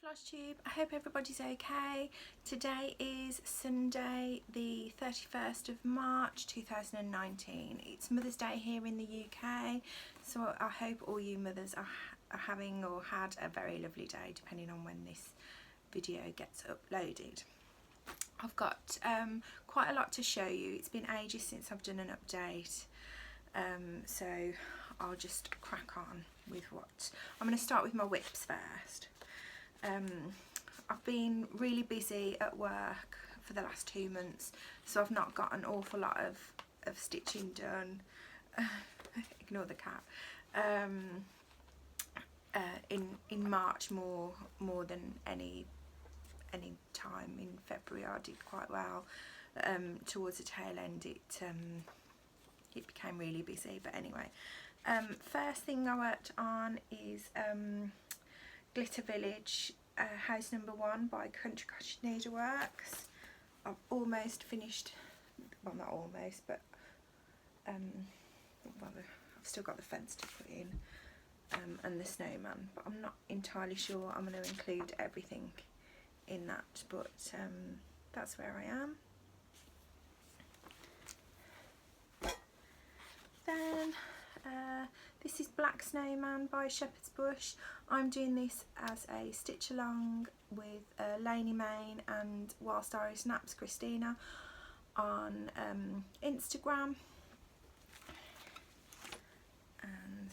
Flosstube, I hope everybody's okay. Today is Sunday the 31st of March 2019. It's Mother's Day here in the UK, so I hope all you mothers are having or had a very lovely day depending on when this video gets uploaded. I've got quite a lot to show you. It's been ages since I've done an update, so I'll just crack on with what. I'm going to start with my whips first. I've been really busy at work for the last 2 months, so I've not got an awful lot of stitching done. Ignore the cat. In March more than any time in February I did quite well. Towards the tail end it became really busy, but anyway, first thing I worked on is Glitter Village House Number 1 by Country Cottage Needleworks. I've almost finished, well not almost, but well, I've still got the fence to put in and the snowman, but I'm not entirely sure I'm going to include everything in that, but that's where I am. Then this is Black Snowman by Shepherd's Bush. I'm doing this as a stitch along with Lainey Main and Whilst Iris Naps Christina on Instagram, and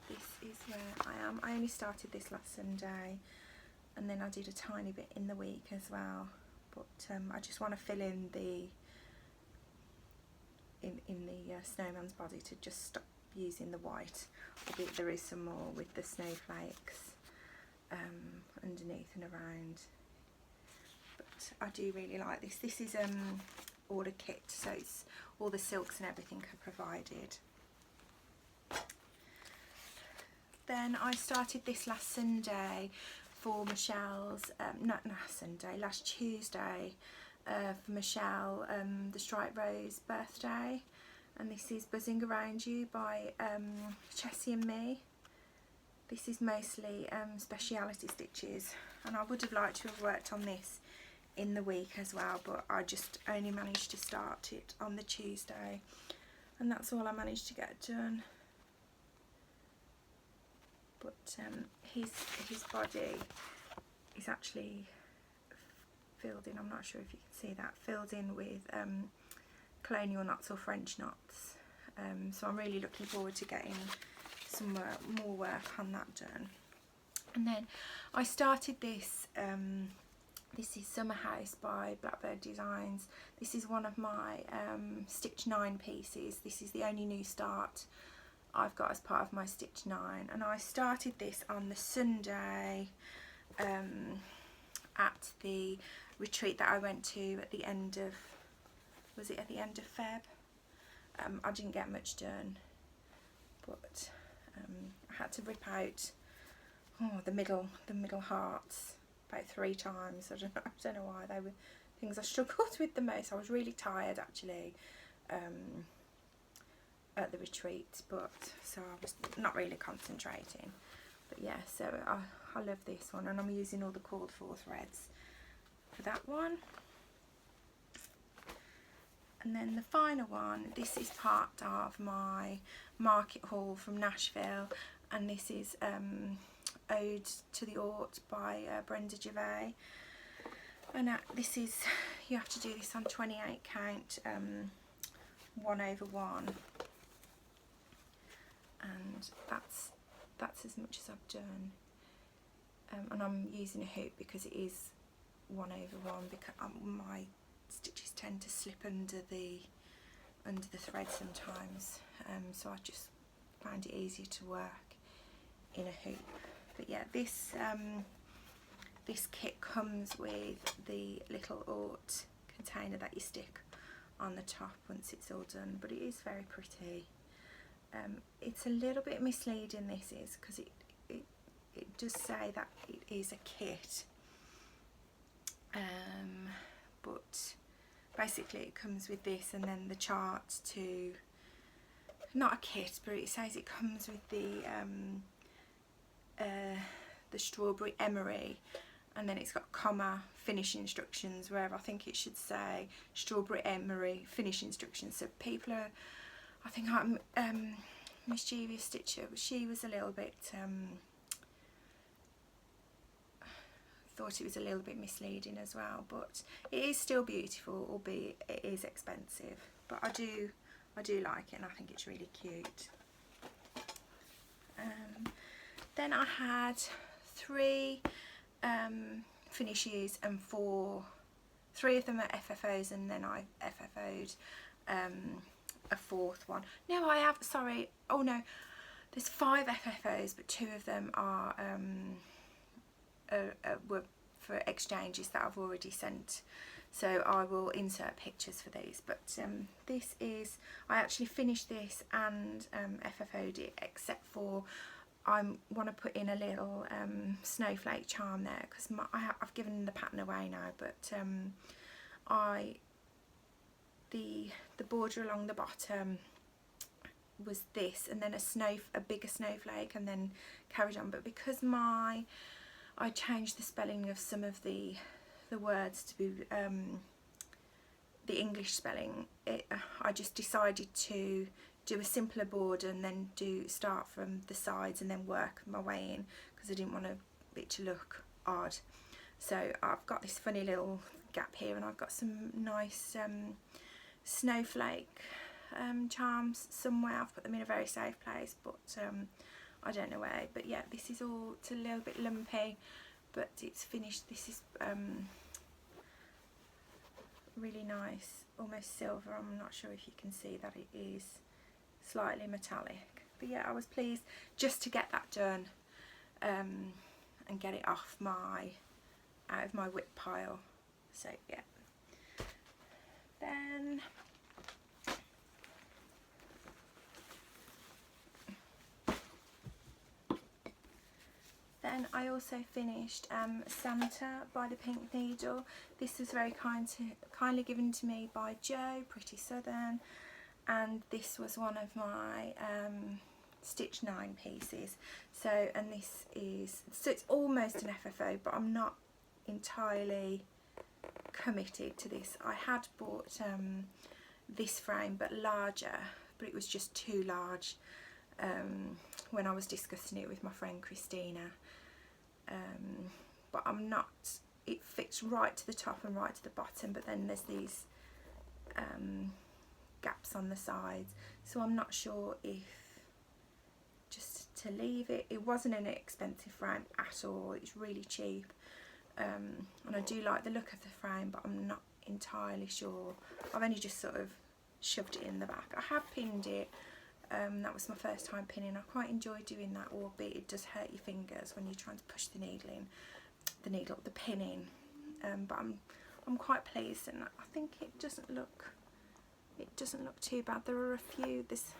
this is where I am. I only started this last Sunday and then I did a tiny bit in the week as well, but I just want to fill in the snowman's body to just stop using the white, albeit there is some more with the snowflakes underneath and around, but I do really like this. This is all a kit, so it's all the silks and everything are provided. Then I started this last Sunday for Michelle's, last Tuesday, for Michelle, the Striped Rose birthday, and this is Buzzing Around You by Chessie and Me. This is mostly speciality stitches, and I would have liked to have worked on this in the week as well, but I just only managed to start it on the Tuesday, and that's all I managed to get done. But his body is actually filled in, I'm not sure if you can see that, filled in with colonial knots or French knots, so I'm really looking forward to getting some more work on that done. And then I started this, this is Summer House by Blackbird Designs. This is one of my Stitch 9 pieces. This is the only new start I've got as part of my Stitch 9, and I started this on the Sunday at the retreat that I went to at the end of, was it at the end of Feb? I didn't get much done, but I had to rip out the middle hearts about 3 times. I don't know why. They were things I struggled with the most. I was really tired actually at the retreat, but so I was not really concentrating. But yeah, so I love this one, and I'm using all the called for threads for that one. And then the final one, this is part of my market haul from Nashville, and this is Ode to the Art by Brenda Gervais, and this is, you have to do this on 28 count 1/1, and that's as much as I've done, and I'm using a hoop because it is 1/1, because my stitches tend to slip under the thread sometimes, so I just find it easier to work in a hoop. But yeah, this kit comes with the little art container that you stick on the top once it's all done, but it is very pretty. It's a little bit misleading, this is, because it does say that it is a kit, but basically it comes with this and then the chart to, not a kit, but it says it comes with the the strawberry emery, and then it's got comma finish instructions, where I think it should say strawberry emery finish instructions. So people are, I think I'm mischievous stitcher, she was a little bit thought it was a little bit misleading as well, but it is still beautiful, albeit it is expensive. But I do like it, and I think it's really cute. Then I had 3 finishes and 3 of them are FFOs, and then I FFO'd a 4th one. No, I have, sorry, oh no, there's 5 FFOs, but 2 of them are were for exchanges that I've already sent, so I will insert pictures for these. But this is, I actually finished this and FFO'd it, except for I want to put in a little snowflake charm there, because I've given the pattern away now, but the border along the bottom was this, and then a bigger snowflake, and then carried on. But because I changed the spelling of some of the words to be the English spelling, I just decided to do a simpler border and then start from the sides and then work my way in, because I didn't want it to look odd. So I've got this funny little gap here, and I've got some nice snowflake charms somewhere. I've put them in a very safe place, but I don't know where. But yeah, this is all, it's a little bit lumpy, but it's finished. This is really nice, almost silver. I'm not sure if you can see that it is slightly metallic, but yeah, I was pleased just to get that done and get it out of my whip pile. So yeah, then I also finished Santa by the Pink Needle. This was very kindly given to me by Jo, Pretty Southern, and this was one of my Stitch 9 pieces. So, and this is, so it's almost an FFO, but I'm not entirely committed to this. I had bought this frame but larger, but it was just too large when I was discussing it with my friend Christina. But I'm not, it fits right to the top and right to the bottom, but then there's these gaps on the sides, so I'm not sure if just to leave it. It wasn't an expensive frame at all, it's really cheap, and I do like the look of the frame, but I'm not entirely sure. I've only just sort of shoved it in the back. I have pinned it, that was my first time pinning. I quite enjoy doing that, albeit it does hurt your fingers when you're trying to push the needle in, the pin in, but I'm quite pleased, and I think it doesn't look too bad. There are a few, there's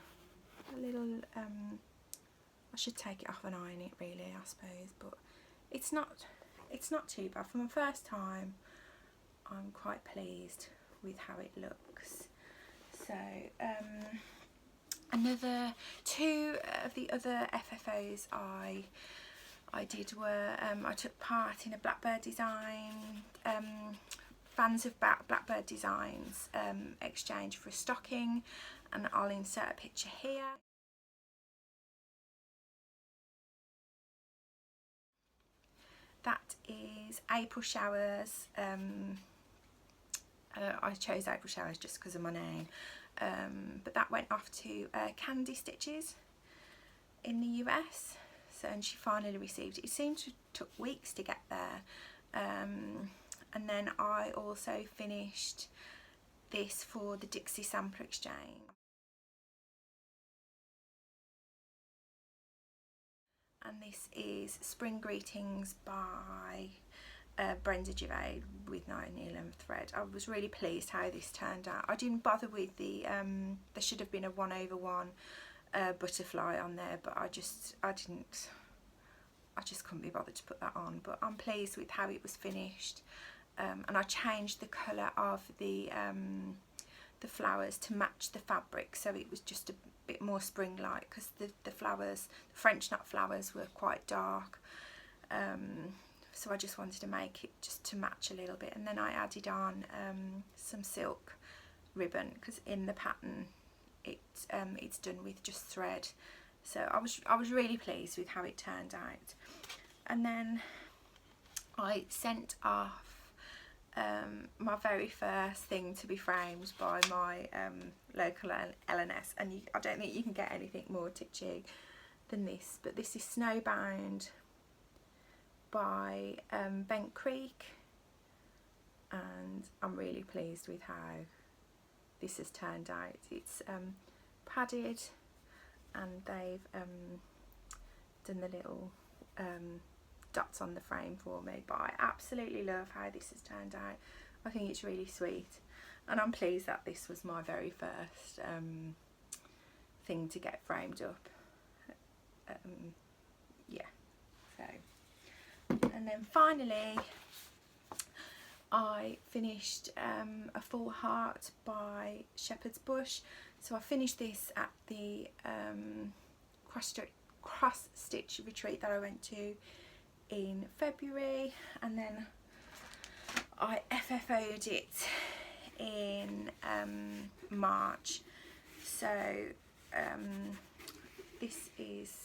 a little I should take it off and iron it really, I suppose, but it's not too bad. For my first time, I'm quite pleased with how it looks. So another 2 of the other FFOs I did were I took part in a Blackbird Design Fans of Blackbird Designs exchange for a stocking, and I'll insert a picture here. That is April Showers. I chose April Showers just because of my name, but that went off to Candy Stitches in the US. So, and she finally received it. It seemed to took weeks to get there. And then I also finished this for the Dixie Sampler Exchange. And this is Spring Greetings by Brenda Gervais with 9mm thread. I was really pleased how this turned out. I didn't bother with the, there should have been a 1/1 butterfly on there, but I just couldn't be bothered to put that on. But I'm pleased with how it was finished, and I changed the colour of the flowers to match the fabric, so it was just a bit more spring-like, because the flowers, the French nut flowers, were quite dark, So I just wanted to make it just to match a little bit, and then I added on some silk ribbon, because in the pattern it's done with just thread. So I was really pleased with how it turned out. And then I sent off my very first thing to be framed by my local LNS, and I don't think you can get anything more titchy than this, but this is Snowbound by Bent Creek, and I'm really pleased with how this has turned out. It's padded, and they've done the little dots on the frame for me, but I absolutely love how this has turned out. I think it's really sweet, and I'm pleased that this was my very first thing to get framed up. Yeah, so, and then finally I finished a full heart by Shepherd's Bush. So I finished this at the cross stitch retreat that I went to in February, and then I FFO'd it in March. So this is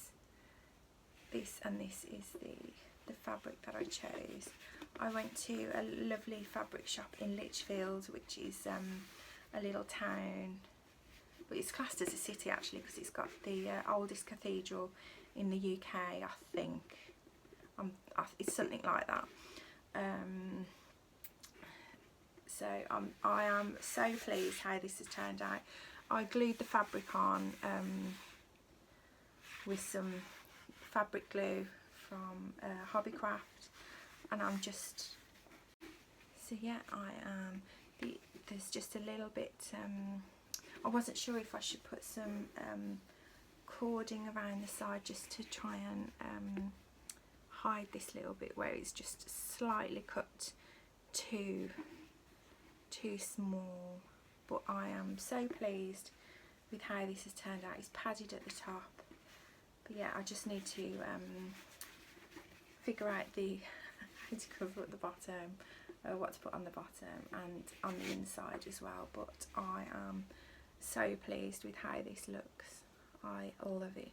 the fabric that I chose. I went to a lovely fabric shop in Lichfield, which is a little town, but it's classed as a city actually, because it's got the oldest cathedral in the UK, I think. It's something like that. So I am so pleased how this has turned out. I glued the fabric on with some fabric glue from Hobbycraft, and I'm just, so yeah, there's just a little bit, I wasn't sure if I should put some cording around the side just to try and hide this little bit where it's just slightly cut too small, but I am so pleased with how this has turned out. It's padded at the top, but yeah, I just need to figure out how to cover at the bottom, what to put on the bottom and on the inside as well, but I am so pleased with how this looks. I love it.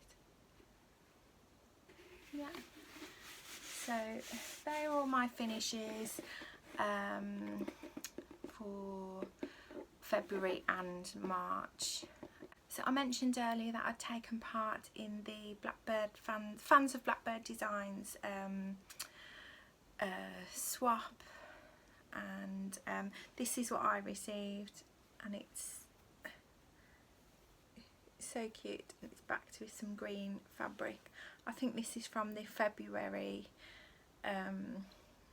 Yeah, so they are all my finishes for February and March. So I mentioned earlier that I'd taken part in the Blackbird fans of Blackbird Designs swap, and this is what I received, and it's so cute. It's backed with some green fabric. I think this is from the February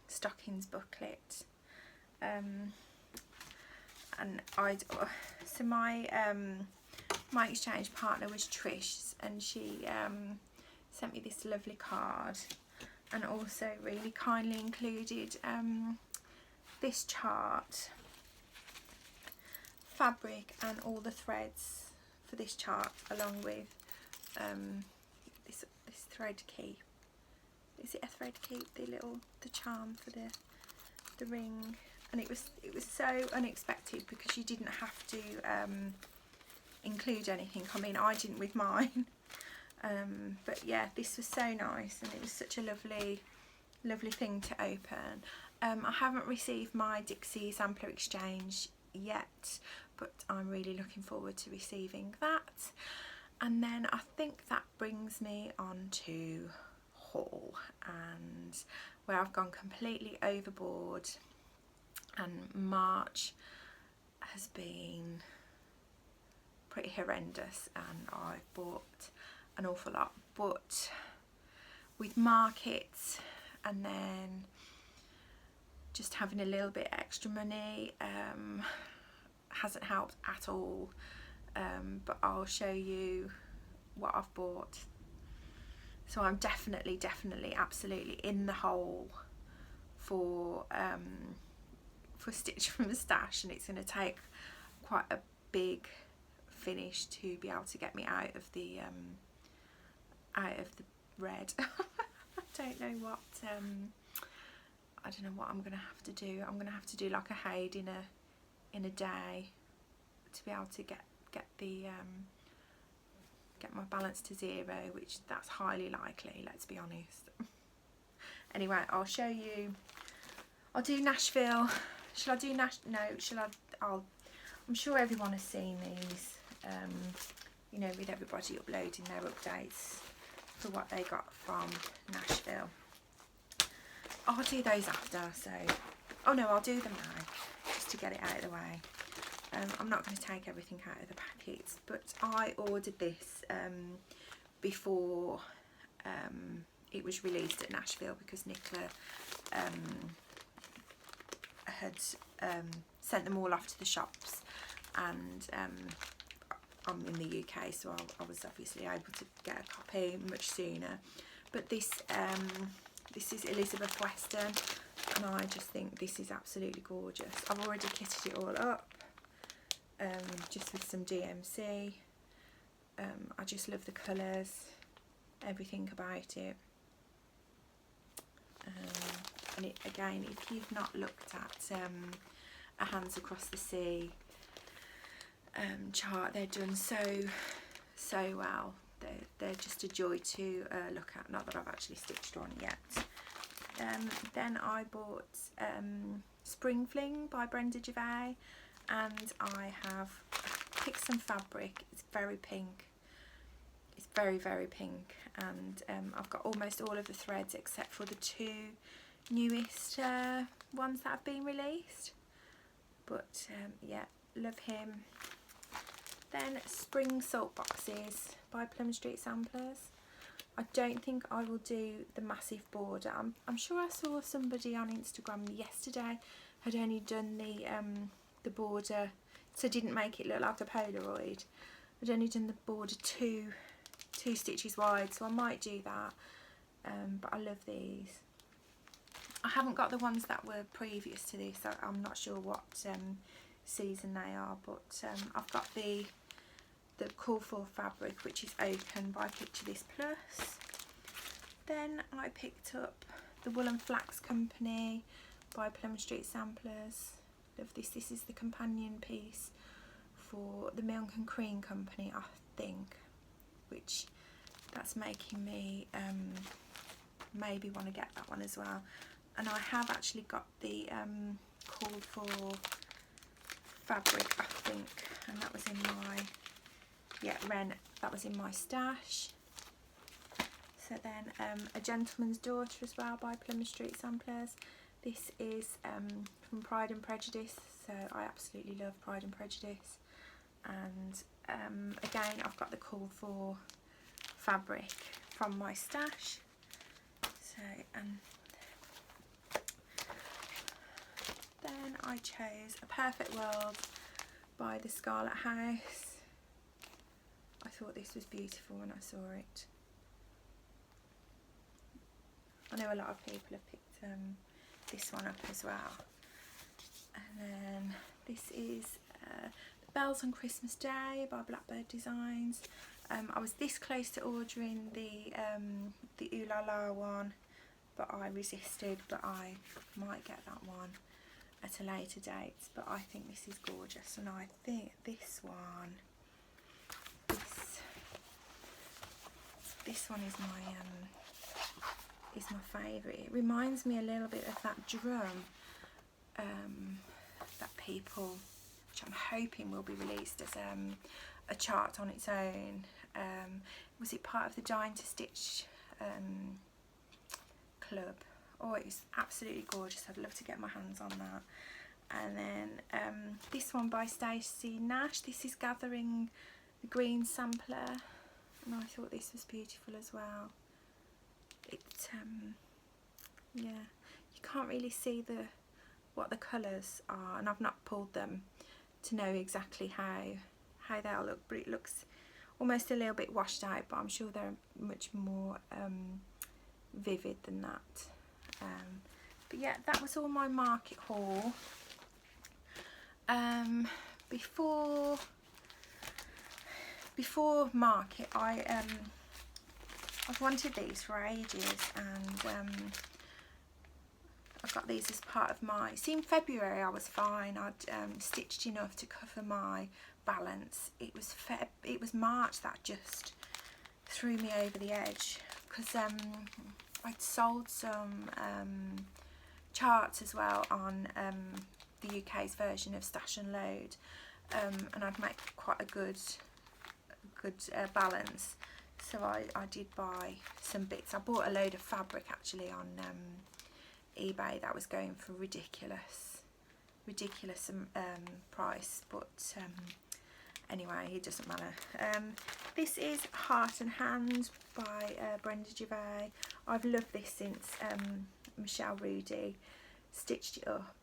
stockings booklet, and so my exchange partner was Trish, and she sent me this lovely card, and also really kindly included this chart, fabric and all the threads for this chart, along with this thread key. Is it a thread key? The charm for the ring. And it was so unexpected, because you didn't have to include anything. I mean, I didn't with mine, but yeah, this was so nice, and it was such a lovely thing to open. I haven't received my Dixie sampler exchange yet, but I'm really looking forward to receiving that. And then I think that brings me on to haul, and where I've gone completely overboard. And March has been pretty horrendous, and I bought an awful lot, but with markets and then just having a little bit extra money hasn't helped at all, but I'll show you what I've bought. So I'm definitely absolutely in the hole for Stitch from the Stash, and it's going to take quite a big finish to be able to get me out of the red. I don't know what I don't know what I'm gonna have to do. I'm gonna have to do like a Haid in a day to be able to get my balance to 0, which that's highly likely, let's be honest. Anyway, I'll show you. I'll do Nashville. Shall I do no, shall I? I'm sure everyone has seen these, you know, with everybody uploading their updates for what they got from Nashville. I'll do those after, so, oh no, I'll do them now, just to get it out of the way. I'm not going to take everything out of the packets, but I ordered this before it was released at Nashville, because Nicola had sent them all off to the shops, and I'm in the UK, so I was obviously able to get a copy much sooner. But this is Elizabeth Western, and I just think this is absolutely gorgeous. I've already kitted it all up, just with some DMC. I just love the colours, everything about it. And it, again, if you've not looked at A Hands Across the Sea chart, they're done so well. They're just a joy to look at. Not that I've actually stitched one yet. Then I bought Spring Fling by Brenda Gervais, and I have picked some fabric. It's very pink. It's very, very pink, and I've got almost all of the threads except for the 2 newest ones that have been released. But yeah, love him. Then Spring Salt Boxes by Plum Street Samplers. I don't think I will do the massive border. I'm sure I saw somebody on Instagram yesterday had only done the border, so didn't make it look like a Polaroid. I'd only done the border two stitches wide, so I might do that. But I love these. I haven't got the ones that were previous to this. I'm not sure what season they are, but I've got the Call For fabric, which is open by Picture This Plus. Then I picked up the Wool and Flax Company by Plum Street Samplers. Love this. This is the companion piece for the Milk and Cream Company, I think, which that's making me maybe want to get that one as well. And I have actually got the Call For fabric, I think, and that was in my, yeah, Ren, that was in my stash. So then A Gentleman's Daughter as well by Plymouth Street Samplers. This is from Pride and Prejudice, so I absolutely love Pride and Prejudice. And again, I've got the Call For fabric from my stash. So, then I chose A Perfect World by the Scarlet House. I thought this was beautiful when I saw it. I know a lot of people have picked this one up as well. And then this is The Bells on Christmas Day by Blackbird Designs. I was this close to ordering the Ooh La La one, but I resisted. But I might get that one at a later date. But I think this is gorgeous, and I think this one, this one is my favourite. It reminds me a little bit of that drum that people, which I'm hoping will be released as a chart on its own. Was it part of the Dying to Stitch club? Oh, it was absolutely gorgeous. I'd love to get my hands on that. And then this one by Stacey Nash. This is Gathering the Green Sampler, and I thought this was beautiful as well. It yeah, you can't really see what the colours are, and I've not pulled them to know exactly how they'll look, but it looks almost a little bit washed out, but I'm sure they're much more vivid than that. But yeah, that was all my market haul. Before market, I I've wanted these for ages, and I got these as part of my, see, in February I was fine. I'd stitched enough to cover my balance. It was March that just threw me over the edge, because I'd sold some charts as well on the UK's version of Stash and Load, and I'd make quite a good balance. So I did buy some bits. I bought a load of fabric actually on eBay that was going for ridiculous price, but anyway, it doesn't matter. This is Heart and Hand by Brenda Gervais. I've loved this since Michelle Rudy stitched it up.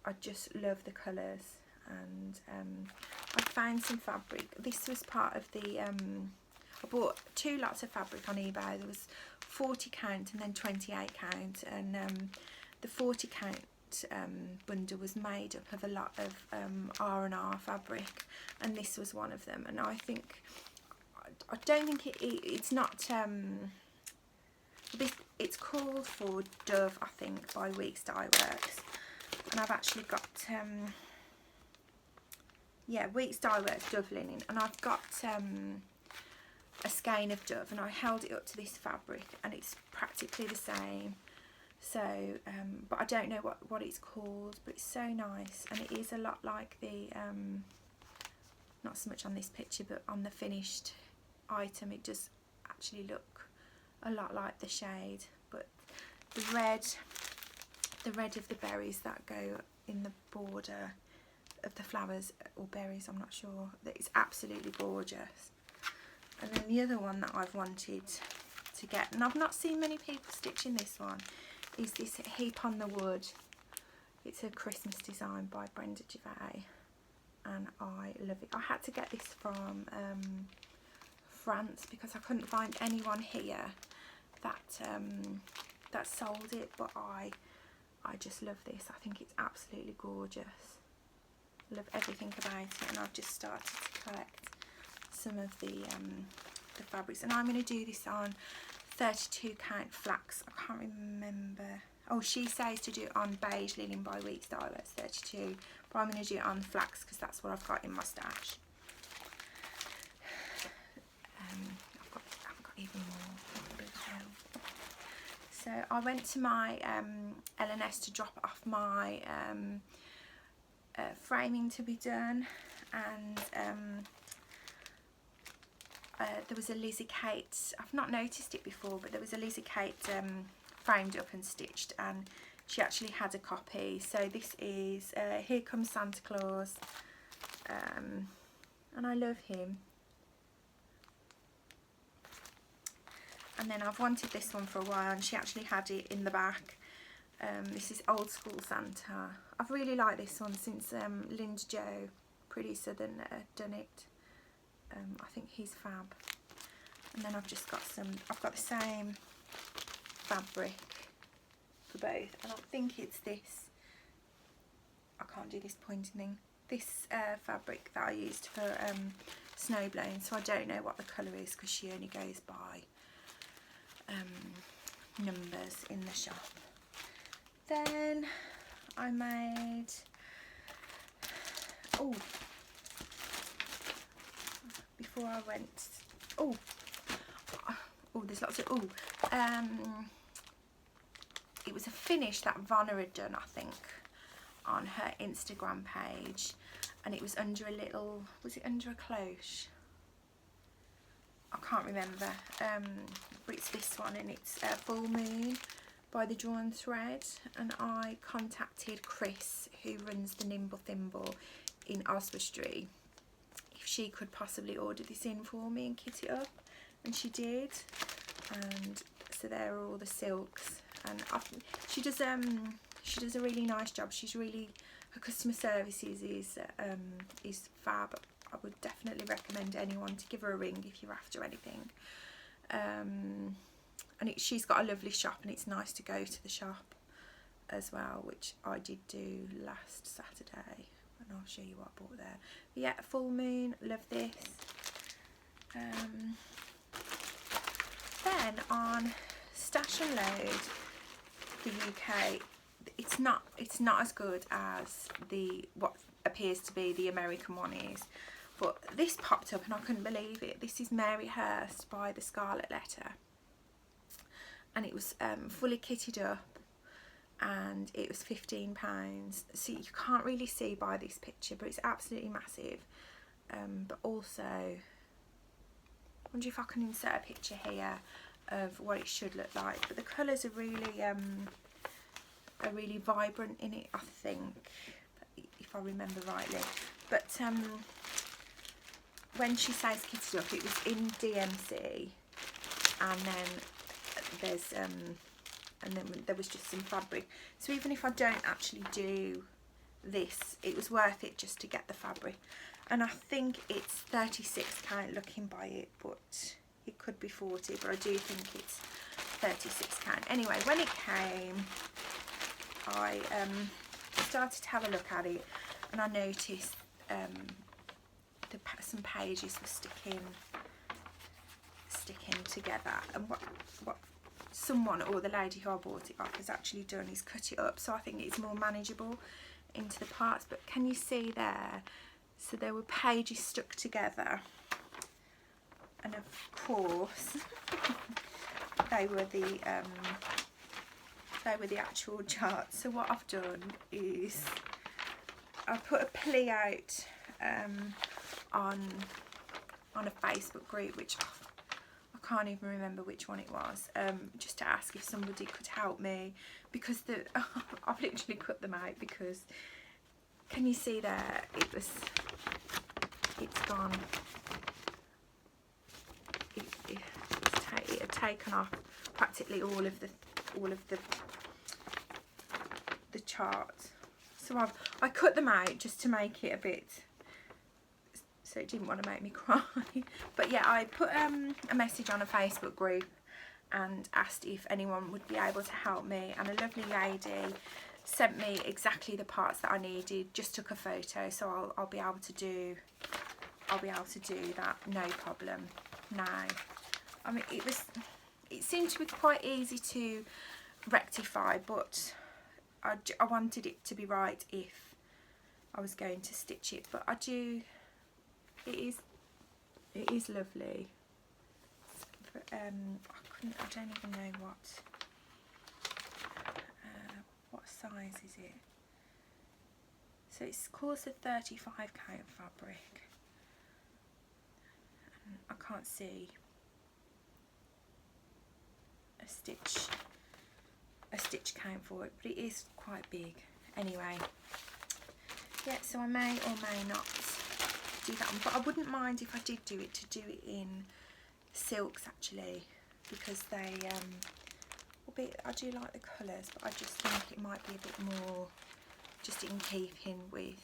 I just love the colours, and I found some fabric. This was part of the I bought 2 lots of fabric on eBay. There was 40 count and then 28 count, and the 40 count bundle was made up of a lot of R&R fabric, and this was one of them. And I don't think it's not it's called For Dove, I think, by Weeks Dye Works, and I've actually got yeah, Weeks Dye Works Dove linen, and I've got a skein of Dove, and I held it up to this fabric and it's practically the same. So but I don't know what it's called, but it's so nice, and it is a lot like the not so much on this picture, but on the finished item it does actually look a lot like the shade. But the red of the berries that go in the border of the flowers, or berries, I'm not sure, that is absolutely gorgeous. And then the other one that I've wanted to get, and I've not seen many people stitching this one, is this Heap on the Wood. It's a Christmas design by Brenda Gervais, and I love it. I had to get this from France because I couldn't find anyone here that sold it, but I just love this. I think it's absolutely gorgeous. Love everything about it, and I've just started to collect some of the fabrics, and I'm going to do this on 32 count flax. I can't remember. Oh, she says to do it on beige linen by Weeks Dye Works 32, but I'm going to do it on flax because that's what I've got in my stash. I've got even more. So I went to my L&S to drop off my framing to be done, and there was a Lizzie Kate, I've not noticed it before, but there was a Lizzie Kate framed up and stitched, and she actually had a copy. So this is Here Comes Santa Claus, and I love him. And then I've wanted this one for a while, and she actually had it in the back. This is Old School Santa. I've really liked this one since Linda Joe, Pretty Southern, done it. I think he's fab. And then I've just got I've got the same fabric for both, and I think it's this, I can't do this pointing thing, this fabric that I used for Snow Blown, so I don't know what the colour is because she only goes by numbers in the shop. Then I made, oh, before I went, oh, there's lots of, it was a finish that Vanna had done, I think, on her Instagram page, and it was under a little, was it under a cloche? I can't remember, but it's this one, and it's Full Moon by The Drawn Thread, and I contacted Chris, who runs the Nimble Thimble in Oswestry, if she could possibly order this in for me and kit it up, and she did. And so there are all the silks, and she does a really nice job. She's really, her customer services is fab. I would definitely recommend anyone to give her a ring if you're after anything. And she's got a lovely shop, and it's nice to go to the shop as well, which I did do last Saturday, and I'll show you what I bought there. But yeah, Full Moon, love this. Then on Stash and Load, the UK, it's not as good as what appears to be the American one is. But this popped up and I couldn't believe it. This is Mary Hurst by the Scarlet Letter. And it was fully kitted up and it was £15. So you can't really see by this picture, but it's absolutely massive. But also, I wonder if I can insert a picture here of what it should look like. But the colours are really vibrant in it, I think, if I remember rightly. But when she says kitted up, it was in DMC, and then there was just some fabric. So even if I don't actually do this, it was worth it just to get the fabric. And I think it's 36 count looking by it, but it could be 40, but I do think it's 36 count. Anyway, when it came, I started to have a look at it, and I noticed some pages were sticking together, and what someone, or the lady who I bought it off, has actually done is cut it up, so I think it's more manageable into the parts. But can you see there? So there were pages stuck together, and of course they were the actual charts. So what I've done is I put a plea out on a Facebook group, which I can't even remember which one it was, just to ask if somebody could help me, because I've literally cut them out, because can you see there, it's gone, it had taken off practically all of the chart. So I cut them out just to make it a bit, so it didn't want to make me cry. But yeah, I put a message on a Facebook group and asked if anyone would be able to help me, and a lovely lady sent me exactly the parts that I needed, just took a photo, so I'll be able to do that, no problem. Now, I mean, it seemed to be quite easy to rectify, but I wanted it to be right if I was going to stitch it. But it is lovely. I don't even know what size is it. So it's course of 35 count fabric. I can't see a stitch count for it, but it is quite big. Anyway, yeah, so I may or may not do that one, but I wouldn't mind if I did do it, to do it in silks actually, because they I do like the colours, but I just think it might be a bit more just in keeping with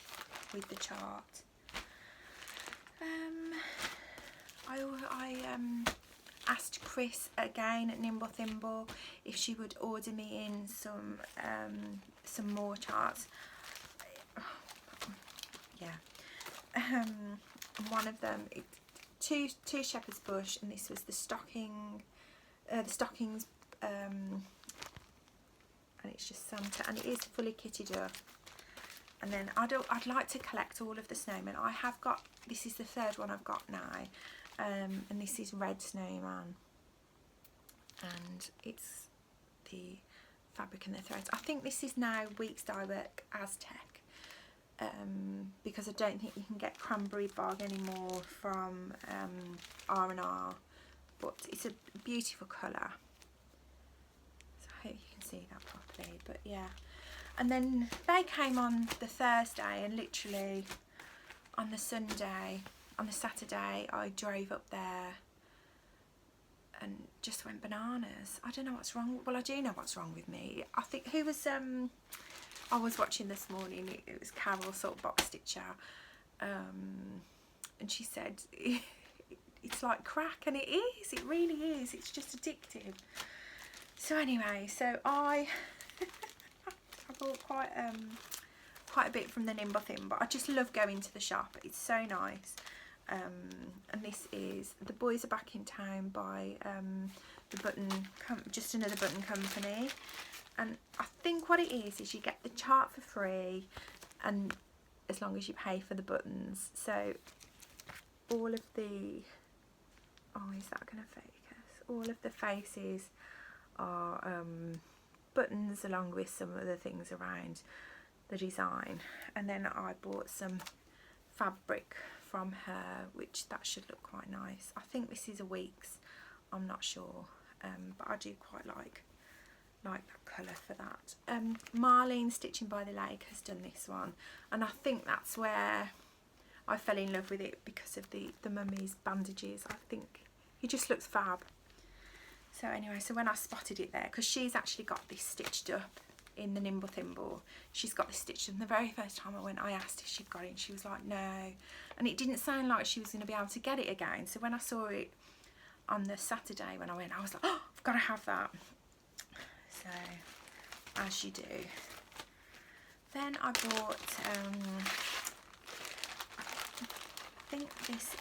the chart. I asked Chris again at Nimble Thimble if she would order me in some more charts. Yeah, one of them, two shepherd's bush, and this was the stockings, and it's just Santa, and it is fully kitted up. And then I'd like to collect all of the snowmen. I have got, this is the third one I've got now, and this is Red Snowman, and it's the fabric and the threads. I think this is now Weeks Dye Work Aztec, because I don't think you can get Cranberry Bog anymore from R&R, but it's a beautiful colour. So I hope you can see that properly. But yeah, and then they came on the Thursday, and literally on the Saturday I drove up there and just went bananas. I don't know what's wrong. Well, I do know what's wrong with me. I think who was I was watching this morning, it was Carol Salt Box Stitcher, and she said it's like crack, and it is, it really is, it's just addictive. So anyway, so I bought quite a bit from the Nimble Thing, but I just love going to the shop, it's so nice. And this is The Boys Are Back in Town by button, just another button company. And I think what it is you get the chart for free, and as long as you pay for the buttons. So all of the, oh, is that going to focus? All of the faces are buttons, along with some other things around the design. And then I bought some fabric from her, which that should look quite nice. I think this is a week's, I'm not sure, but I do quite like that colour for that. Marlene Stitching by the Lake has done this one, and I think that's where I fell in love with it, because of the mummy's bandages. I think it just looks fab. So anyway, so when I spotted it there, because she's actually got this stitched up in the Nimble Thimble, she's got this stitched up, and the very first time I went, I asked if she'd got it, and she was like, no. And it didn't sound like she was going to be able to get it again. So when I saw it on the Saturday when I went, I was like, oh, I've got to have that. So, as you do. Then I bought, I think this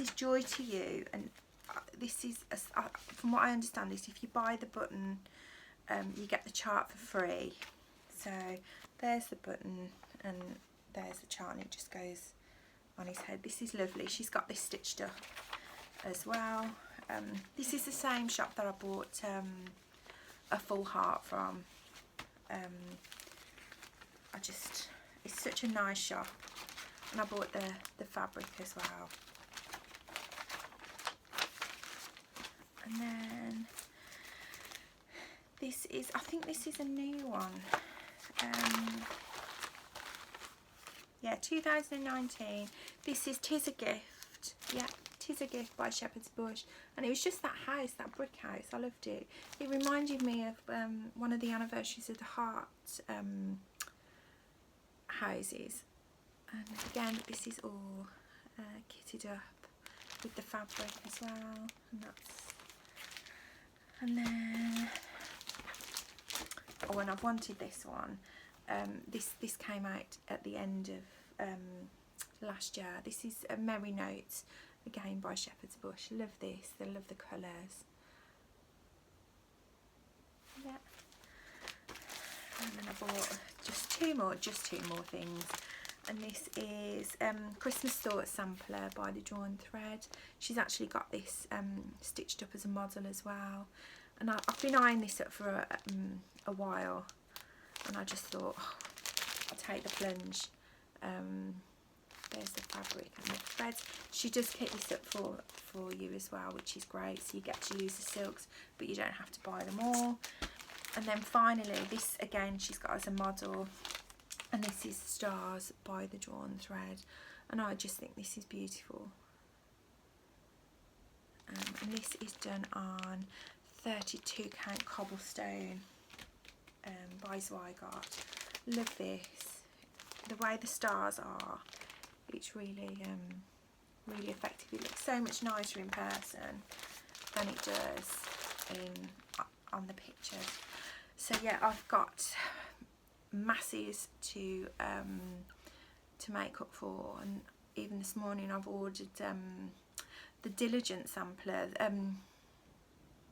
is Joy to You, and this is, from what I understand, is if you buy the button, you get the chart for free. So there's the button, and there's the chart, and it just goes on his head. This is lovely. She's got this stitched up as well. This is the same shop that I bought a full heart from. It's such a nice shop, and I bought the fabric as well. And then this is, I think this is a new one. Yeah, 2019. This is 'Tis a Gift. Yeah, 'Tis a Gift by Shepherd's Bush. And it was just that house, that brick house. I loved it. It reminded me of one of the anniversaries of the Heart houses. And again, this is all kitted up with the fabric as well. And then, oh, and I've wanted this one. This came out at the end of last year. This is a Merry Notes, again by Shepherd's Bush. Love this. I love the colours. Yeah. And then I bought just two more things. And this is Christmas Thought Sampler by The Drawn Thread. She's actually got this stitched up as a model as well. And I've been eyeing this up for a while. And I just thought, oh, I'll take the plunge. There's the fabric and the threads. She does kit this up for you as well, which is great. So you get to use the silks, but you don't have to buy them all. And then finally, this again, she's got as a model. And this is Stars by The Drawn Thread. And I just think this is beautiful. And this is done on 32 count cobblestone by Zweigart. Love this. The way the stars are, it's really really effective. It looks so much nicer in person than it does on the pictures. So yeah, I've got masses to make up for, and even this morning I've ordered the Diligent sampler.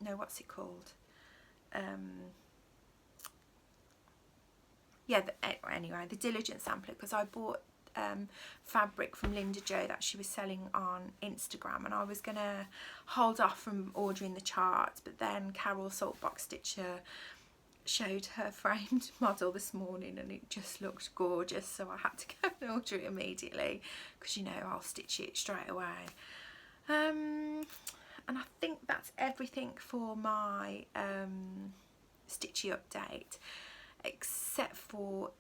No, what's it called? Yeah, anyway, the Diligent sampler, because I bought fabric from Linda Jo that she was selling on Instagram, and I was going to hold off from ordering the charts, but then Carol Saltbox Stitcher showed her framed model this morning, and it just looked gorgeous, so I had to go and order it immediately, because, you know, I'll stitch it straight away. And I think that's everything for my stitchy update, except for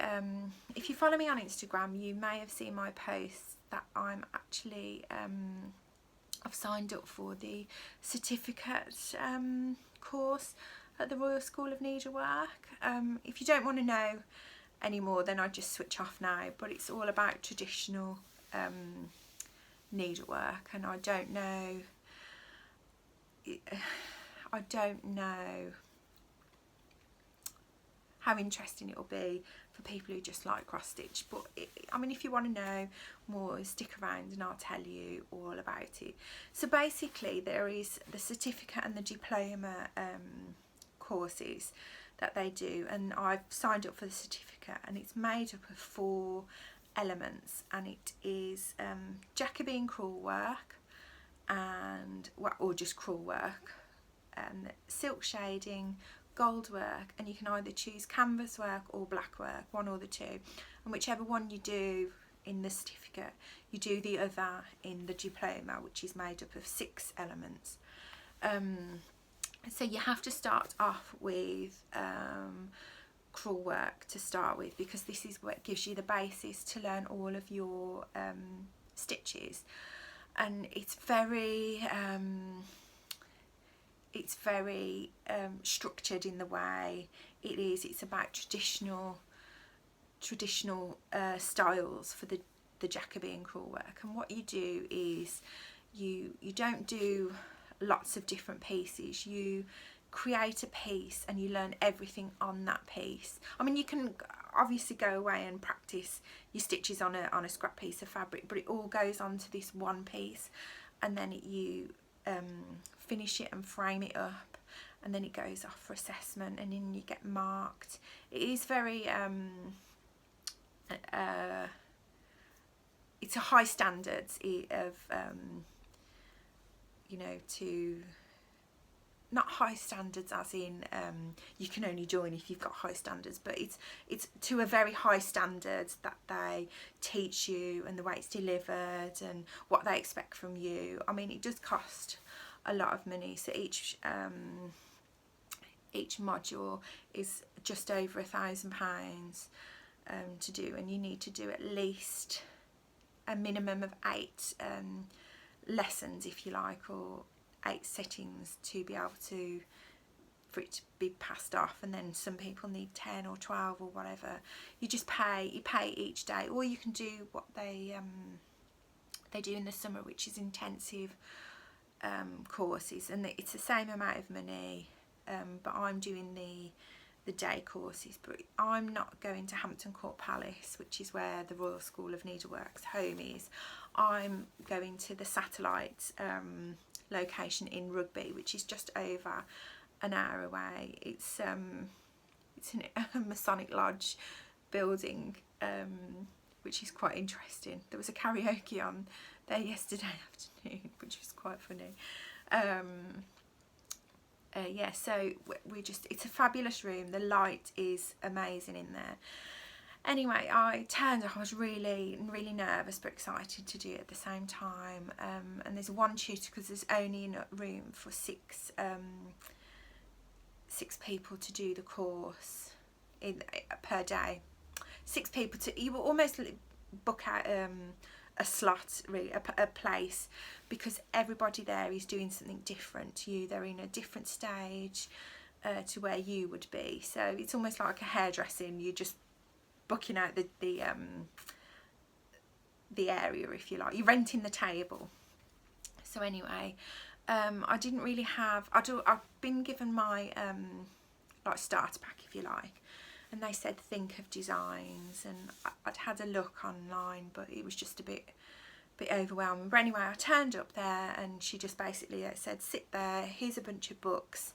if you follow me on Instagram, you may have seen my posts that I'm actually I've signed up for the certificate course at the Royal School of Needlework. If you don't want to know anymore, then I just switch off now, but it's all about traditional needlework, and I don't know how interesting it will be for people who just like cross stitch. But I mean, if you want to know more, stick around and I'll tell you all about it. So basically there is the certificate and the diploma courses that they do, and I've signed up for the certificate, and it's made up of 4 elements, and it is Jacobean crewel work, and or just crewel work, and silk shading, gold work, and you can either choose canvas work or black work, one or the two, and whichever one you do in the certificate you do the other in the diploma, which is made up of 6 elements. So you have to start off with crewel work to start with, because this is what gives you the basis to learn all of your stitches, and it's very structured in the way it is. It's about traditional styles for the Jacobean crewel work, and what you do is you don't do lots of different pieces. You create a piece and you learn everything on that piece. I mean, you can obviously go away and practice your stitches on a scrap piece of fabric, but it all goes onto this one piece, and then you finish it and frame it up, and then it goes off for assessment, and then you get marked. It is very it's a high standards of you know, to not high standards as in you can only join if you've got high standards, but it's to a very high standards that they teach you, and the way it's delivered and what they expect from you. I mean, it does cost a lot of money, so each module is just over £1,000 to do, and you need to do at least a minimum of 8 lessons, if you like, or 8 settings to be able to, for it to be passed off. And then some people need 10 or 12 or whatever. You just pay each day, or you can do what they do in the summer, which is intensive courses, and it's the same amount of money, but I'm doing the day courses. But I'm not going to Hampton Court Palace, which is where the Royal School of Needlework's home is. I'm going to the satellite location in Rugby, which is just over an hour away. It's a Masonic Lodge building, which is quite interesting. There was a karaoke on there yesterday afternoon, which was quite funny. Yeah, so it's a fabulous room. The light is amazing in there. Anyway, I was really nervous but excited to do it at the same time. And there's one tutor, because there's only enough room for 6 people to do the course per day. 6 people you will almost book out a slot, really, a place, because everybody there is doing something different to you. They're in a different stage to where you would be. So it's almost like a hairdressing. You're just booking out the area, if you like. You're renting the table. So anyway, I didn't really have. I've been given my like starter pack, if you like, and they said think of designs, and I'd had a look online, but it was just a bit overwhelming. But anyway, I turned up there, and she just basically said, sit there, here's a bunch of books,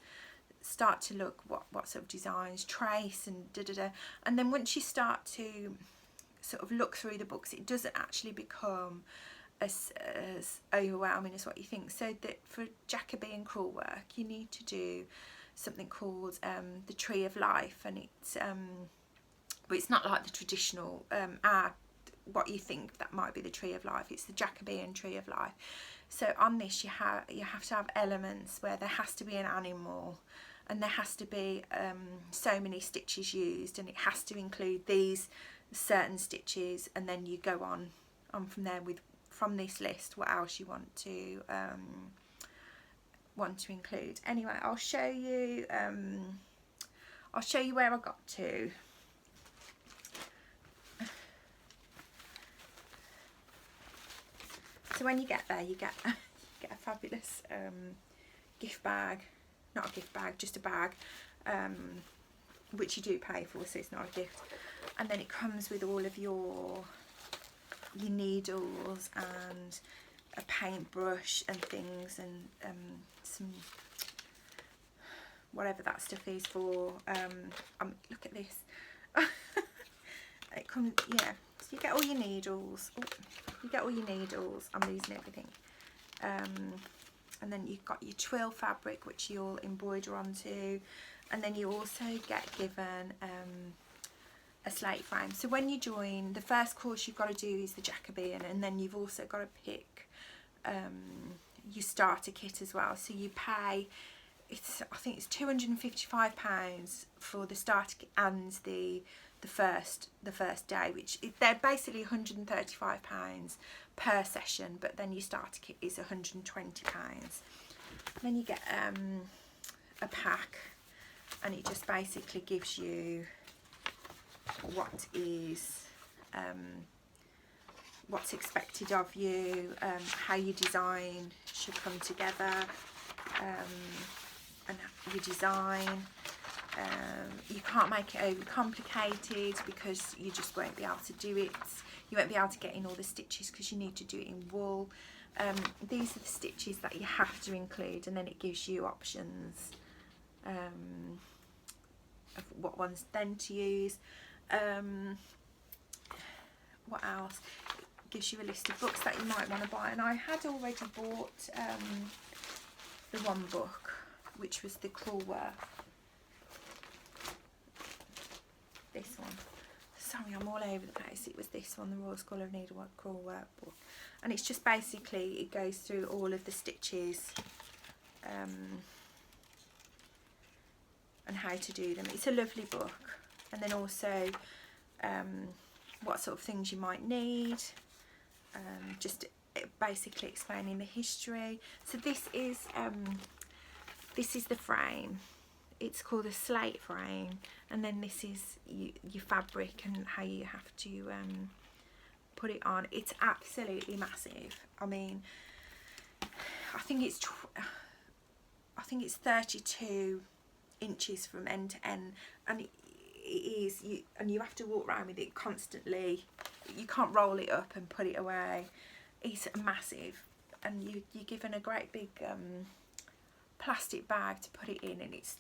start to look what sort of designs, trace, and da-da-da. And then once you start to sort of look through the books, it doesn't actually become as overwhelming as what you think. So that for Jacobean crewel work, you need to do something called the Tree of Life, and it's but it's not like the traditional what you think that might be the Tree of Life. It's the Jacobean Tree of Life. So on this, you have to have elements where there has to be an animal, and there has to be so many stitches used, and it has to include these certain stitches, and then you go on from there from this list what else you want to include. Anyway, I'll show you where I got to. So when you get there, you get a fabulous gift bag, not a gift bag, just a bag, which you do pay for, so it's not a gift. and then it comes with all of your needles and a paintbrush and things, and some whatever that stuff is for. Look at this. It comes, yeah, so you get all your needles. Oh, you get all your needles. I'm losing everything. And then you've got your twill fabric, which you'll embroider onto, and then you also get given a slate frame. So when you join, the first course you've got to do is the Jacobean, and then you've also got to pick your starter kit as well. So you pay, I think it's £255 for the starter kit and the first day, which they're basically £135 per session, but then your starter kit is £120. Then you get a pack, and it just basically gives you what is what's expected of you, how your design should come together, and your design. You can't make it over complicated because you just won't be able to do it. You won't be able to get in all the stitches because you need to do it in wool. These are the stitches that you have to include, and then it gives you options of what ones then to use. What else? It gives you a list of books that you might want to buy, and I had already bought the one book, which was the Cruel Work. This one. Sorry, I'm all over the place. It was this one, the Royal School of Needlework Cruel Work book, and it's just basically, it goes through all of the stitches and how to do them. It's a lovely book, and then also what sort of things you might need, just basically explaining the history. So this is the frame. It's called a slate frame, and then this is your fabric and how you have to put it on. It's absolutely massive. I mean, I think it's 32 inches from end to end, and it is, and you have to walk around with it constantly. You can't roll it up and put it away. It's massive, and you're given a great big plastic bag to put it in, and it's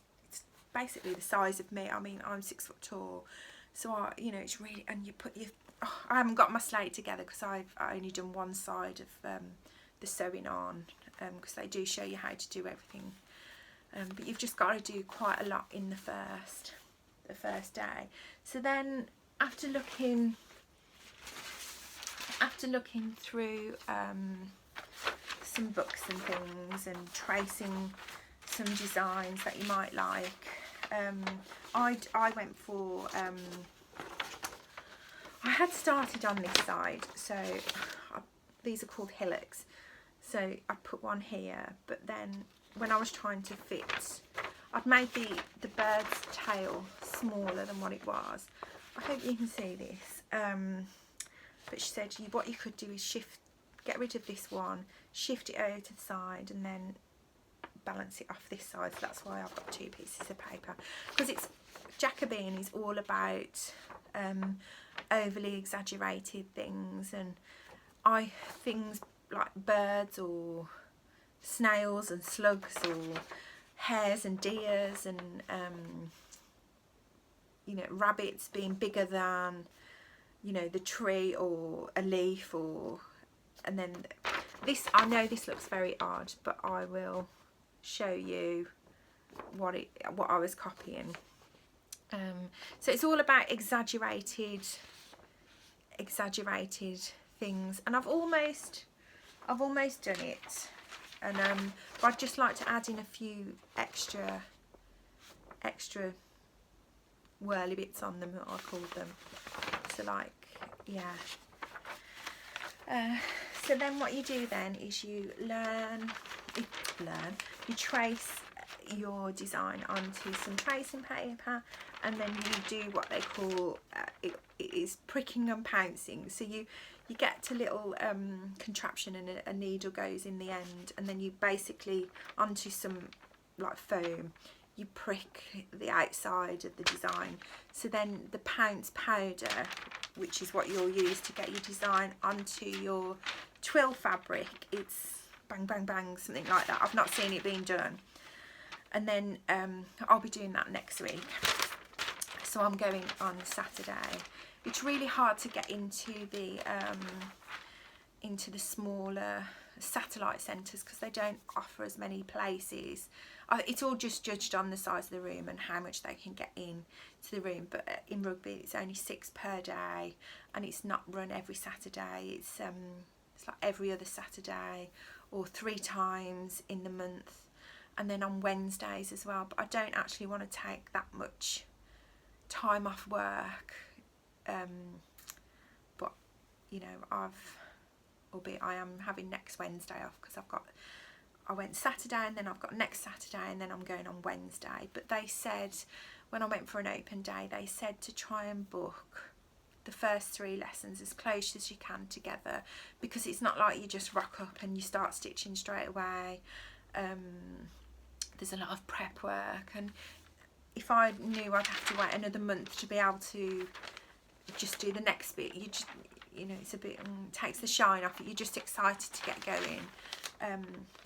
basically the size of me. I mean, I'm 6 foot tall, so you know, it's really, and you put your, I haven't got my slate together because I only done one side of the sewing on, because they do show you how to do everything, but you've just got to do quite a lot in the first day. So then after looking through some books and things, and tracing some designs that you might like, I went for, I had started on this side, so these are called hillocks, so I put one here, but then when I was trying to fit, I'd made the bird's tail smaller than what it was. I hope you can see this, but she said what you could do is get rid of this one, shift it over to the side, and then balance it off this side. So that's why I've got 2 pieces of paper, because it's Jacobean is all about overly exaggerated things, and things like birds or snails and slugs or hares and deers and you know, rabbits being bigger than, you know, the tree or a leaf, or, and then this, I know this looks very odd, but I will show you what I was copying. So it's all about exaggerated things, and I've almost done it, and but I'd just like to add in a few extra whirly bits on them, I call them. So like, yeah. So then what you do then is you you trace your design onto some tracing paper, and then you do what they call it is pricking and pouncing. So you get a little contraption, and a needle goes in the end, and then you basically onto some like foam, you prick the outside of the design. So then the pounce powder, which is what you'll use to get your design onto your twill fabric, it's bang bang bang, something like that. I've not seen it being done. And then I'll be doing that next week. So I'm going on Saturday. It's really hard to get into the smaller satellite centres because they don't offer as many places. It's all just judged on the size of the room and how much they can get in to the room. But in Rugby it's only 6 per day, and it's not run every Saturday. It's like every other Saturday or 3 times in the month, and then on Wednesdays as well. But I don't actually want to take that much time off work, but you know, albeit I am having next Wednesday off because I went Saturday and then I've got next Saturday and then I'm going on Wednesday. But they said when I went for an open day, they said to try and book the first 3 lessons as close as you can together, because it's not like you just rock up and you start stitching straight away. There's a lot of prep work, and if I knew I'd have to wait another month to be able to just do the next bit, you know, it's a bit takes the shine off it. You're just excited to get going.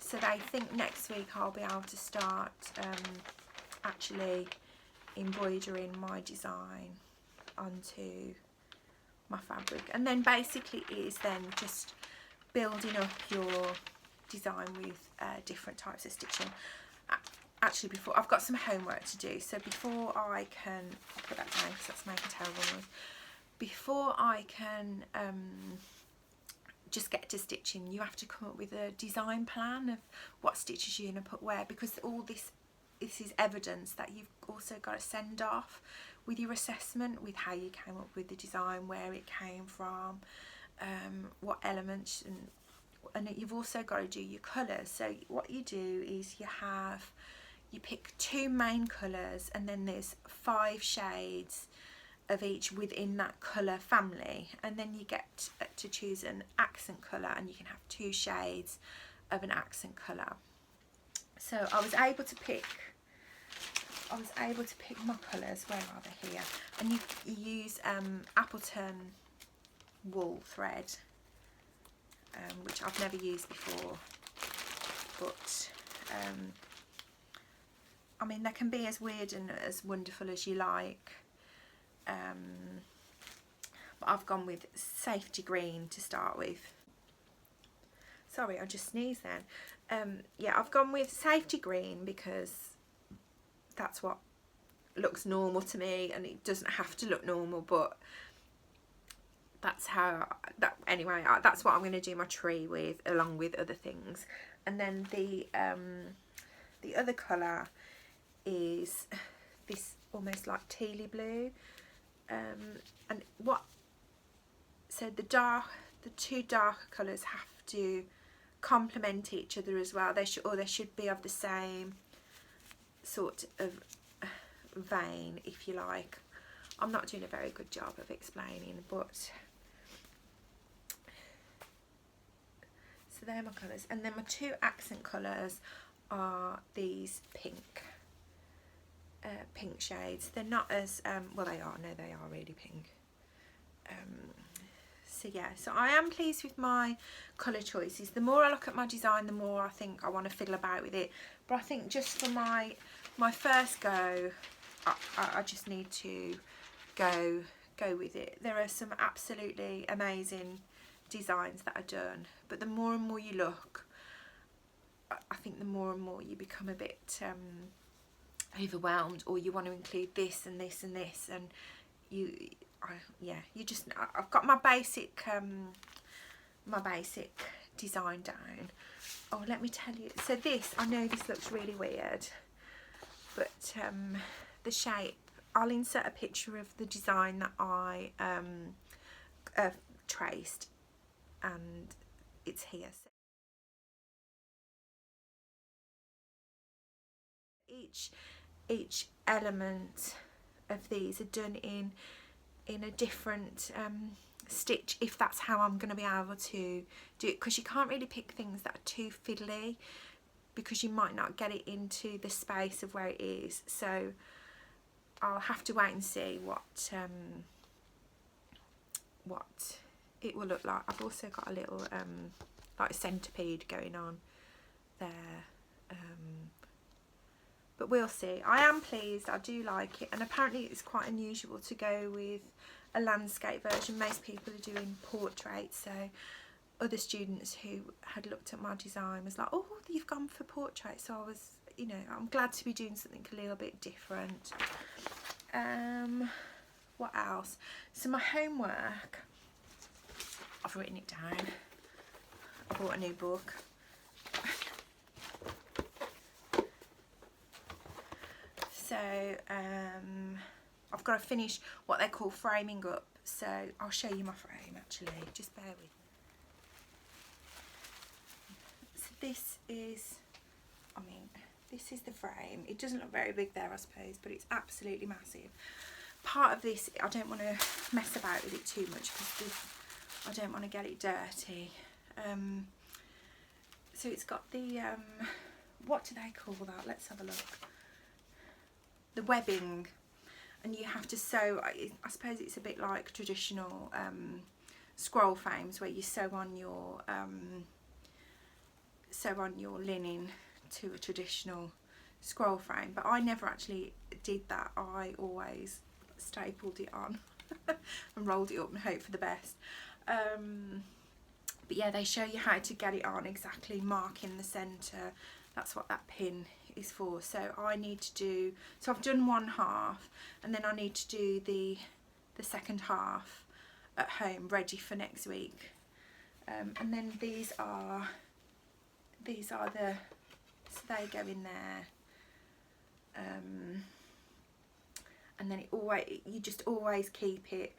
So they think next week I'll be able to start actually embroidering my design onto my fabric, and then basically it is then just building up your design with different types of stitching. Actually, before I've got some homework to do, so before I can, I'll put that down because that's making a terrible noise. Before I can just get to stitching, you have to come up with a design plan of what stitches you're going to put where, because all this is evidence that you've also got to send off with your assessment, with how you came up with the design, where it came from, what elements, and you've also got to do your colours. So what you do is you pick 2 main colours, and then there's 5 shades of each within that colour family, and then you get to choose an accent colour, and you can have 2 shades of an accent colour. So I was able to pick my colours. Where are they? Here. And you use Appleton wool thread, which I've never used before, but I mean, they can be as weird and as wonderful as you like. But I've gone with safety green to start with. Sorry, I just sneezed then. Yeah, I've gone with safety green because that's what looks normal to me, and it doesn't have to look normal, but that's how anyway, that's what I'm going to do my tree with, along with other things. And then the other colour is this almost like tealy blue, and so the 2 darker colours have to complement each other as well. They should be of the same sort of vein, if you like. I'm not doing a very good job of explaining, but so they're my colours. And then my 2 accent colours are these pink shades. They're not as well, they are really pink. So yeah, so I am pleased with my colour choices. The more I look at my design, the more I think I want to fiddle about with it. But I think just for my first go, I just need to go with it. There are some absolutely amazing designs that are done, but the more and more you look, I think the more and more you become a bit overwhelmed, or you want to include this and this and this, and I've got my basic design down. Oh, let me tell you, so this, I know this looks really weird, but the shape, I'll insert a picture of the design that I traced, and it's here. So each element of these are done in a different stitch, if that's how I'm going to be able to do it, because you can't really pick things that are too fiddly, because you might not get it into the space of where it is. So I'll have to wait and see what it will look like. I've also got a little like centipede going on there, but we'll see. I am pleased, I do like it, and apparently it's quite unusual to go with a landscape version. Most people are doing portraits, so other students who had looked at my design was like, oh, you've gone for portrait. So I was, you know, I'm glad to be doing something a little bit different. What else? So my homework, I've written it down. I bought a new book. So I've got to finish what they call framing up. So I'll show you my frame actually, just bear with me. So this is, I mean, this is the frame. It doesn't look very big there, I suppose, but it's absolutely massive. Part of this, I don't want to mess about with it too much because I don't want to get it dirty. So it's got the, what do they call that? Let's have a look. The webbing, and you have to sew. I suppose it's a bit like traditional scroll frames where you sew on your linen to a traditional scroll frame, but I never actually did that. I always stapled it on and rolled it up and hope for the best. But yeah, they show you how to get it on exactly, marking the centre. That's what that pin is for. So I need to do, so I've done one half, and then I need to do the second half at home, ready for next week. And then these are the, so they go in there. And then you just always keep it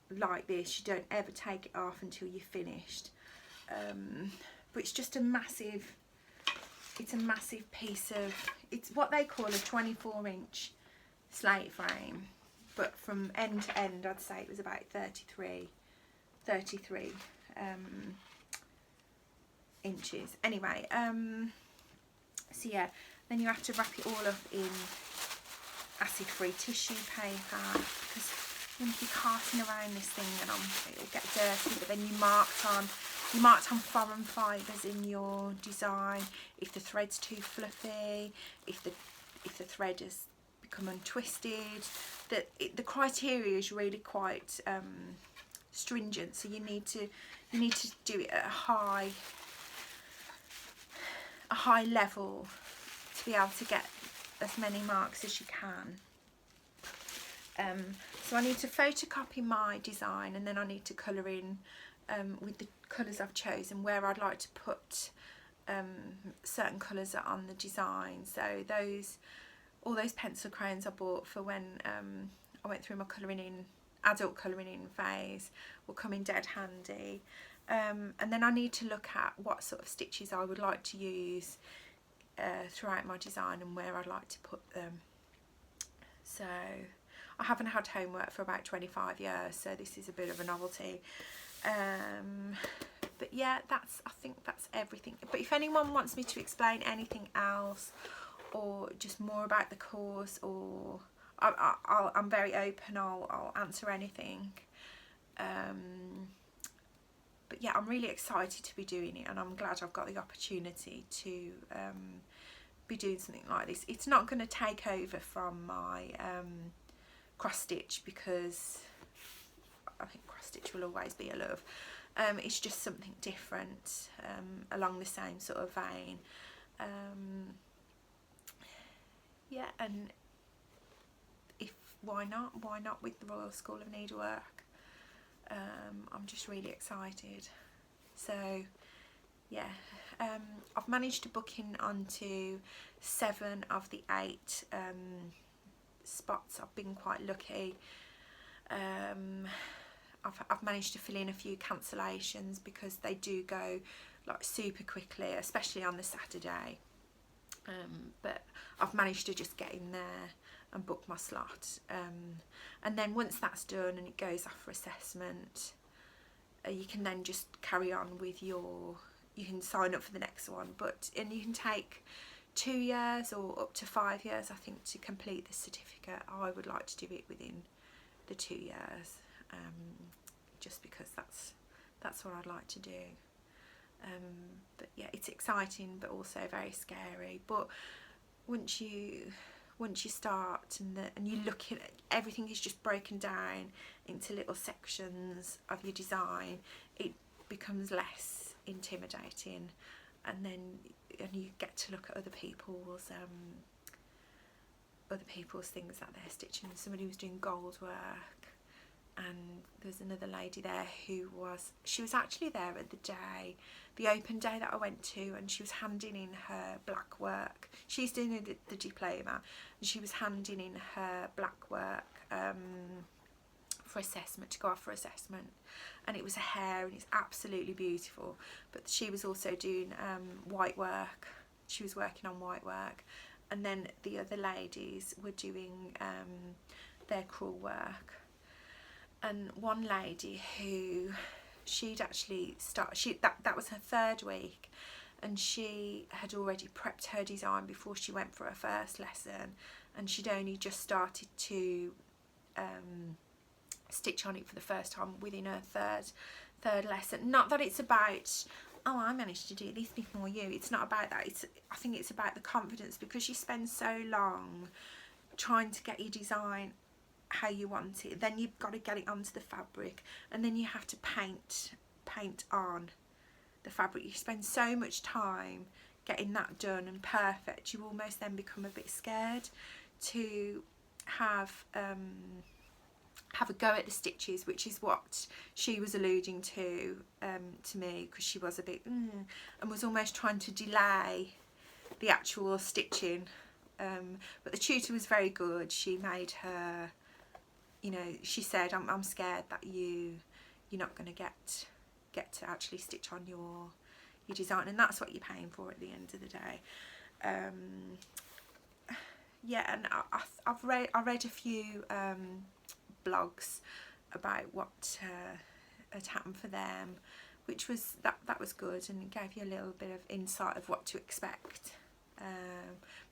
like this. You don't ever take it off until you're finished. But it's just a massive, it's a massive piece of, it's what they call a 24-inch slate frame, but from end to end I'd say it was about 33 inches. Anyway, so yeah, then you have to wrap it all up in acid-free tissue paper, because if you're casting around this thing and it'll get dirty. But then you marked on foreign fibres in your design. If the thread's too fluffy, if the thread has become untwisted, the criteria is really quite stringent. So you need to do it at a high level to be able to get as many marks as you can. So I need to photocopy my design, and then I need to colour in with the colours I've chosen where I'd like to put certain colours on the design. So all those pencil crayons I bought for when I went through my adult colouring in phase will come in dead handy. And then I need to look at what sort of stitches I would like to use throughout my design and where I'd like to put them. So I haven't had homework for about 25 years, so this is a bit of a novelty. But yeah, I think that's everything. But if anyone wants me to explain anything else, or just more about the course, or I'm very open, I'll answer anything. But yeah, I'm really excited to be doing it, and I'm glad I've got the opportunity to be doing something like this. It's not going to take over from my cross stitch, because I think cross stitch will always be a love. It's just something different, along the same sort of vein. Yeah, and why not with the Royal School of Needlework? I'm just really excited. So yeah, I've managed to book in onto 7 of the 8 spots. I've been quite lucky. I've managed to fill in a few cancellations because they do go like super quickly, especially on the Saturday. But I've managed to just get in there and book my slot. And then once that's done and it goes off for assessment, you can then just carry on with your you can sign up for the next one, and you can take 2 years or up to 5 years, I think, to complete the certificate. I would like to do it within the 2 years, just because that's what I'd like to do. But yeah, it's exciting but also very scary. But once you start and you look at it, everything is just broken down into little sections of your design, it becomes less intimidating, and you get to look at other people's things that they're stitching. Somebody was doing gold work, and there was another lady there she was actually there at the open day that I went to, and she was handing in her black work. She's doing the diploma, and she was handing in her black work for assessment, to go off for assessment, and it was a hair, and it's absolutely beautiful. But she was also doing white work. She was working on white work, and then the other ladies were doing their crewel work. And one lady who she'd actually started, that was her 3rd week, and she had already prepped her design before she went for her first lesson, and she'd only just started to stitch on it for the first time within her third lesson. Not that it's about, oh, I managed to do this before you. It's not about that. I think it's about the confidence, because you spend so long trying to get your design how you want it, then you've got to get it onto the fabric, and then you have to paint on the fabric. You spend so much time getting that done and perfect, you almost then become a bit scared to have a go at the stitches, which is what she was alluding to me, because she was a bit and was almost trying to delay the actual stitching. But the tutor was very good. She made her, you know, she said, I'm scared that you're not going to get to actually stitch on your design, and that's what you're paying for at the end of the day. Yeah, and I read a few blogs about what had happened for them, which was that was good, and it gave you a little bit of insight of what to expect.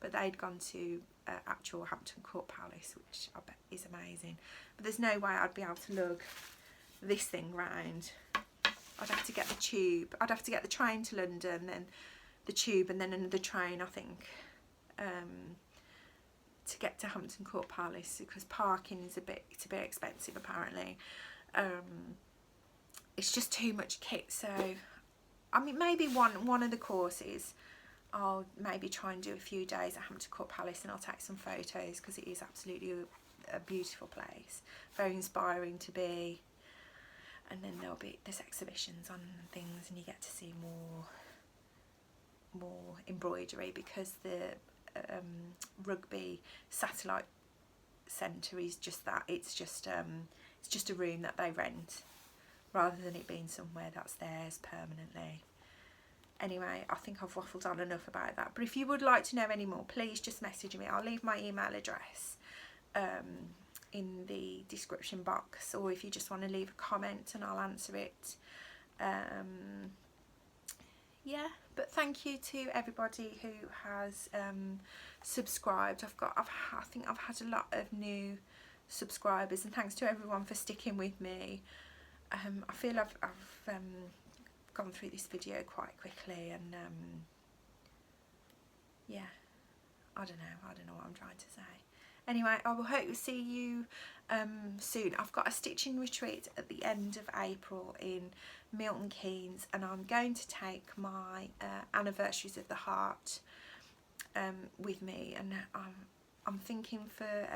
But they'd gone to actual Hampton Court Palace, which I bet is amazing. But there's no way I'd be able to lug this thing round. I'd have to get the tube. I'd have to get the train to London, then the tube, and then another train, I think, to get to Hampton Court Palace, because parking is a bit expensive apparently. It's just too much kit. So I mean, maybe one of the courses I'll maybe try and do a few days at Hampton Court Palace, and I'll take some photos, because it is absolutely a beautiful place, very inspiring to be. And then there's exhibitions on things, and you get to see more embroidery, because the rugby satellite centre is just that. It's just a room that they rent, rather than it being somewhere that's theirs permanently. Anyway, I think I've waffled on enough about that. But if you would like to know any more, please just message me. I'll leave my email address in the description box, or if you just want to leave a comment and I'll answer it. Yeah, but thank you to everybody who has subscribed. I think I've had a lot of new subscribers, and thanks to everyone for sticking with me. I feel I've gone through this video quite quickly, and yeah, I don't know what I'm trying to say. Anyway, I will hope to see you soon. I've got a stitching retreat at the end of April in Milton Keynes, and I'm going to take my Anniversaries of the Heart with me, and I'm thinking for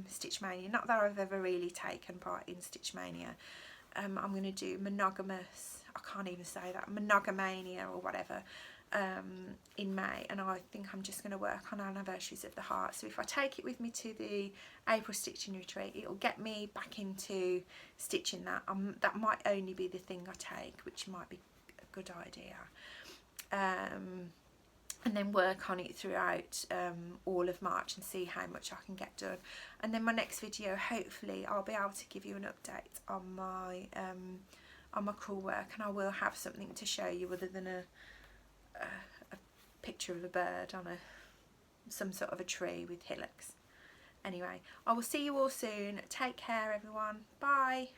Stitch Mania, not that I've ever really taken part in Stitch Mania. I'm going to do monogamous, I can't even say that, monogamania or whatever, in May, and I think I'm just going to work on Anniversaries of the Heart. So if I take it with me to the April stitching retreat, it'll get me back into stitching that. That might only be the thing I take, which might be a good idea. And then work on it throughout all of March and see how much I can get done. And then my next video, hopefully I'll be able to give you an update on my crewel work, and I will have something to show you other than a picture of a bird on some sort of a tree with hillocks. Anyway, I will see you all soon. Take care everyone. Bye.